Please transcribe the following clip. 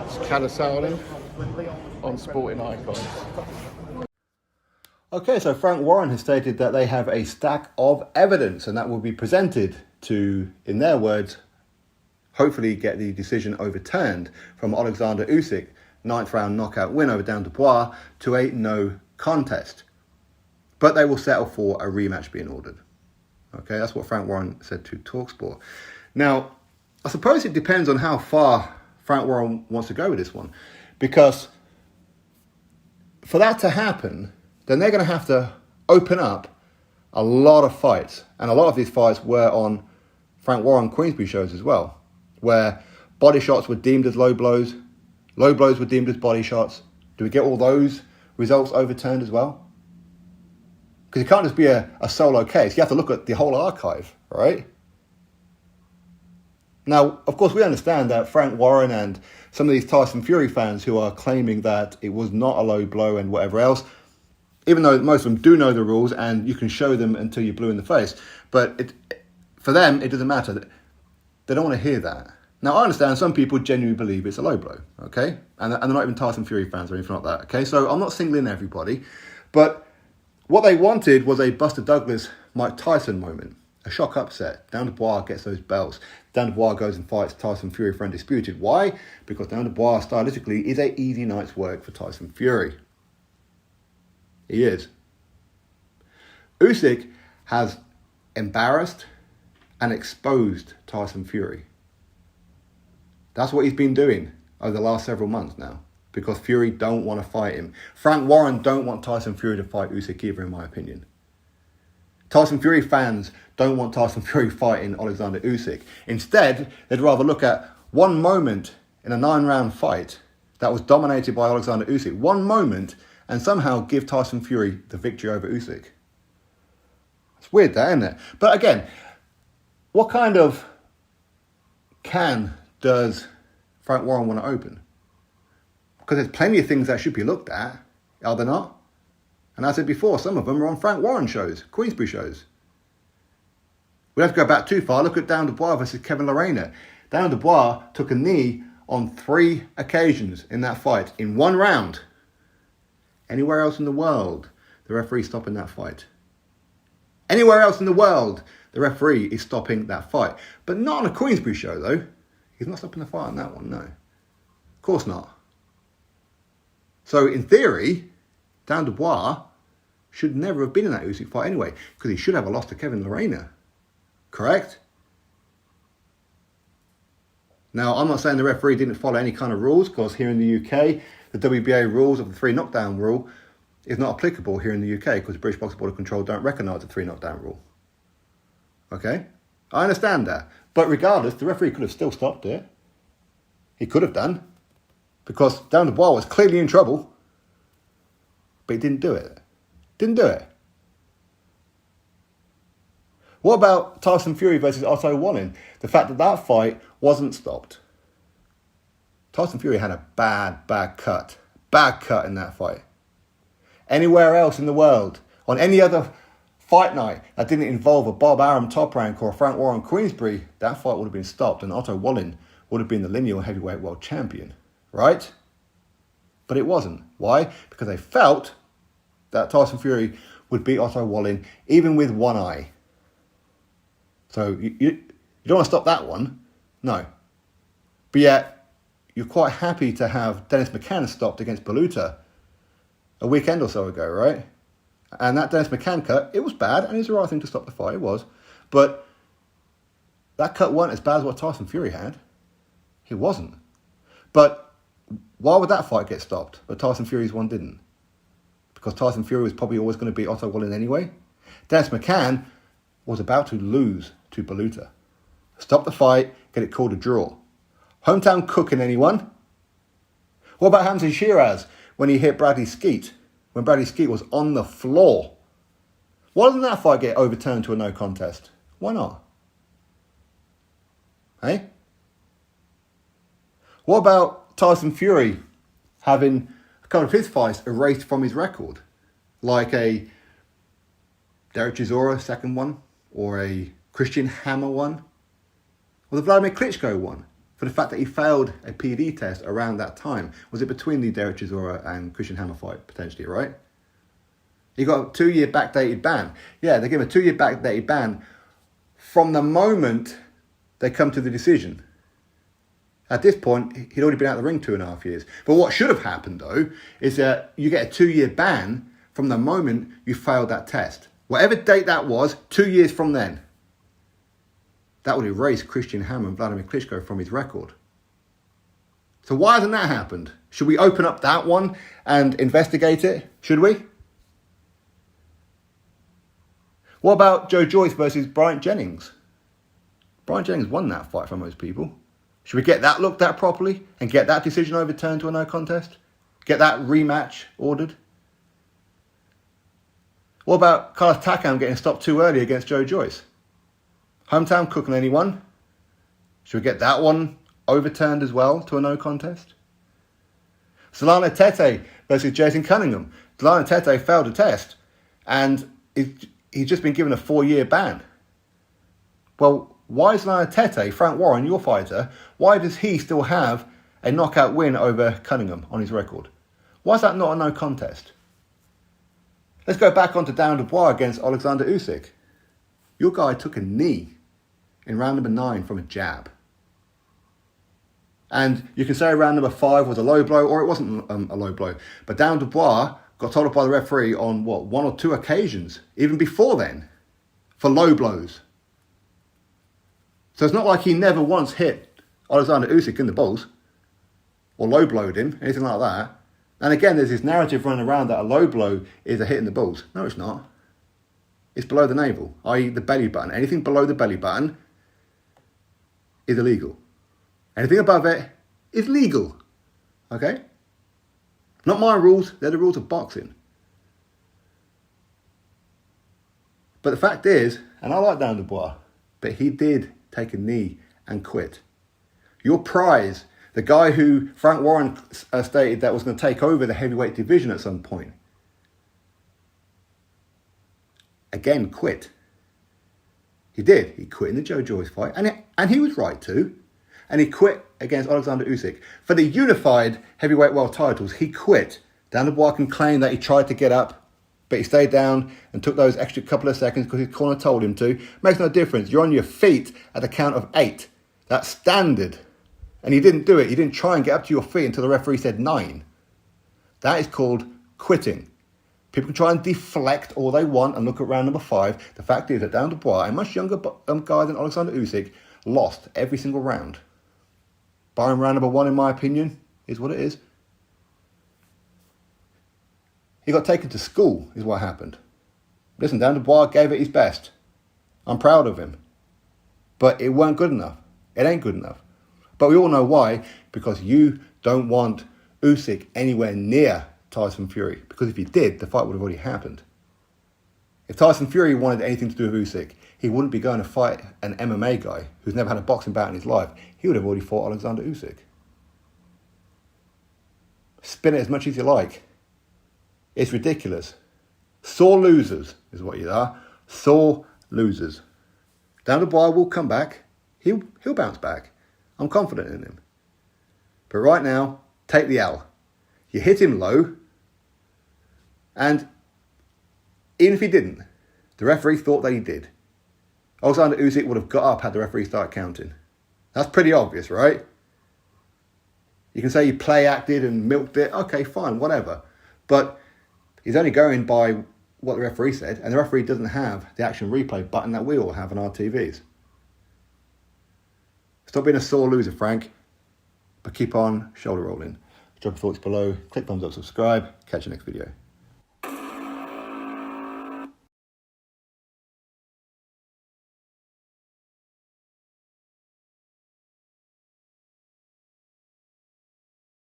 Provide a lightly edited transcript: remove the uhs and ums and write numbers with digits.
It's Cadasalin on Sporting Icons. Okay, so Frank Warren has stated that they have a stack of evidence and that will be presented to, in their words, hopefully get the decision overturned from Oleksandr Usyk, 9th round knockout win over Dubois, to a no contest. But they will settle for a rematch being ordered. Okay, that's what Frank Warren said to TalkSport. Now, I suppose it depends on how far Frank Warren wants to go with this one. Because for that to happen, then they're going to have to open up a lot of fights. And a lot of these fights were on Frank Warren Queensberry shows as well, where body shots were deemed as low blows were deemed as body shots. Do we get all those results overturned as well? Because it can't just be a solo case. You have to look at the whole archive, right? Now, of course, we understand that Frank Warren and some of these Tyson Fury fans who are claiming that it was not a low blow and whatever else, even though most of them do know the rules and you can show them until you're blue in the face. But for them, it doesn't matter. They don't want to hear that. Now, I understand some people genuinely believe it's a low blow, okay? And they're not even Tyson Fury fans or anything like that, okay? So I'm not singling everybody. But what they wanted was a Buster Douglas, Mike Tyson moment. A shock upset. Dubois gets those belts. Dubois goes and fights Tyson Fury for undisputed. Why? Because Dubois, stylistically, is an easy night's work for Tyson Fury. He is. Usyk has embarrassed and exposed Tyson Fury. That's what he's been doing over the last several months now, because Fury don't want to fight him. Frank Warren don't want Tyson Fury to fight Usyk either, in my opinion. Tyson Fury fans don't want Tyson Fury fighting Oleksandr Usyk. Instead, they'd rather look at one moment in a 9-round fight that was dominated by Oleksandr Usyk. One moment, and somehow give Tyson Fury the victory over Usyk. It's weird, that, isn't it? But again, what kind of can does Frank Warren want to open? Because there's plenty of things that should be looked at, are there not? And as I said before, some of them are on Frank Warren shows, Queensberry shows. We don't have to go back too far. Look at Dubois versus Kevin Lerena. Dubois took a knee on 3 occasions in that fight, in 1 round. Anywhere else in the world, the referee is stopping that fight. Anywhere else in the world, the referee is stopping that fight. But not on a Queensberry show, though. He's not stopping the fight on that one, no. Of course not. So, in theory, Dubois should never have been in that Usyk fight anyway, because he should have a loss to Kevin Lerena. Correct? Now, I'm not saying the referee didn't follow any kind of rules, because here in the UK, the WBA rules of the 3 knockdown rule is not applicable here in the UK, because the British Boxing Board of Control don't recognise the 3 knockdown rule. Okay? I understand that. But regardless, the referee could have still stopped it. He could have done. Because Dubois was clearly in trouble. But he didn't do it. Didn't do it. What about Tyson Fury versus Otto Wallin? The fact that that fight wasn't stopped. Tyson Fury had a bad cut. Bad cut in that fight. Anywhere else in the world, on any other fight night that didn't involve a Bob Arum top rank or a Frank Warren Queensberry, that fight would have been stopped and Otto Wallin would have been the lineal heavyweight world champion. Right? But it wasn't. Why? Because they felt that Tyson Fury would beat Otto Wallin even with one eye. So you don't want to stop that one. No. But yet, you're quite happy to have Dennis McCann stopped against Beluta a weekend or so ago, right? And that Dennis McCann cut, it was bad, and it was the right thing to stop the fight, it was. But that cut wasn't as bad as what Tyson Fury had. It wasn't. But why would that fight get stopped, but Tyson Fury's one didn't? Because Tyson Fury was probably always going to beat Otto Wallin anyway. Dennis McCann was about to lose to Beluta. Stop the fight, get it called a draw. Hometown cooking, anyone? What about Hamza Shiraz when he hit Bradley Skeet? When Bradley Skeet was on the floor. Why doesn't that fight get overturned to a no contest? Why not? Hey? What about Tyson Fury having a couple of his fights erased from his record? Like a Derek Chisora second one, or a Christian Hammer one, or the Vladimir Klitschko one? for the fact that he failed a PD test around that time. Was it between the Derek Chisora and Christian Hammer fight, potentially, right? He got a 2-year backdated ban. Yeah, they give him a 2-year backdated ban from the moment they come to the decision. At this point, he'd already been out of the ring 2.5 years. But what should have happened, though, is that you get a 2-year ban from the moment you failed that test. Whatever date that was, 2 years from then. That would erase Christian Hammer and Vladimir Klitschko from his record. So why hasn't that happened? Should we open up that one and investigate it? Should we? What about Joe Joyce versus Bryant Jennings? Bryant Jennings won that fight for most people. Should we get that looked at properly and get that decision overturned to a no contest? Get that rematch ordered? What about Carlos Takam getting stopped too early against Joe Joyce? Hometown cooking anyone? Should we get that one overturned as well to a no contest? Solana Tete versus Jason Cunningham. Solana Tete failed a test and he's just been given a 4-year ban. Well, why is Solana Tete, Frank Warren, your fighter, why does he still have a knockout win over Cunningham on his record? Why is that not a no contest? Let's go back onto Darren Dubois against Oleksandr Usyk. Your guy took a knee in round number 9 from a jab. And you can say round number 5 was a low blow, or it wasn't a low blow. But Darren Dubois got told off by the referee on, 1 or 2 occasions, even before then, for low blows. So it's not like he never once hit Oleksandr Usyk in the balls, or low blowed him, anything like that. And again, there's this narrative running around that a low blow is a hit in the balls. No, it's not. It's below the navel, i.e. the belly button. Anything below the belly button is illegal. Anything above it is legal. Okay? Not my rules, they're the rules of boxing. But the fact is, and I like Darren Dubois, but he did take a knee and quit. Your prize, the guy who Frank Warren stated that was going to take over the heavyweight division at some point, again quit. He did. He quit in the Joe Joyce fight, and he was right to. And he quit against Oleksandr Usyk. For the unified heavyweight world titles, he quit. Darren Dubois can claim that he tried to get up, but he stayed down and took those extra couple of seconds because his corner told him to. Makes no difference. You're on your feet at the count of 8. That's standard. And he didn't do it. He didn't try and get up to your feet until the referee said 9. That is called quitting. People can try and deflect all they want and look at round number 5. The fact is that Darren Dubois, a much younger guy than Oleksandr Usyk, lost every single round. Barring round number 1, in my opinion, is what it is. He got taken to school, is what happened. Listen, Darren Dubois gave it his best. I'm proud of him. But it weren't good enough. It ain't good enough. But we all know why. Because you don't want Usyk anywhere near Tyson Fury. Because if he did, the fight would have already happened. If Tyson Fury wanted anything to do with Usyk, he wouldn't be going to fight an MMA guy who's never had a boxing bout in his life. He would have already fought Oleksandr Usyk. Spin it as much as you like. It's ridiculous. Sore losers is what you are. Sore losers. Darren Dubois will come back. He'll bounce back. I'm confident in him. But right now, take the L. You hit him low. And even if he didn't, the referee thought that he did. Oleksandr Usyk would have got up had the referee started counting. That's pretty obvious, right? You can say you play acted and milked it. Okay, fine, whatever. But he's only going by what the referee said, and the referee doesn't have the action replay button that we all have on our TVs. Stop being a sore loser, Frank, but keep on shoulder rolling. Drop your thoughts below, click thumbs up, subscribe. Catch you next video.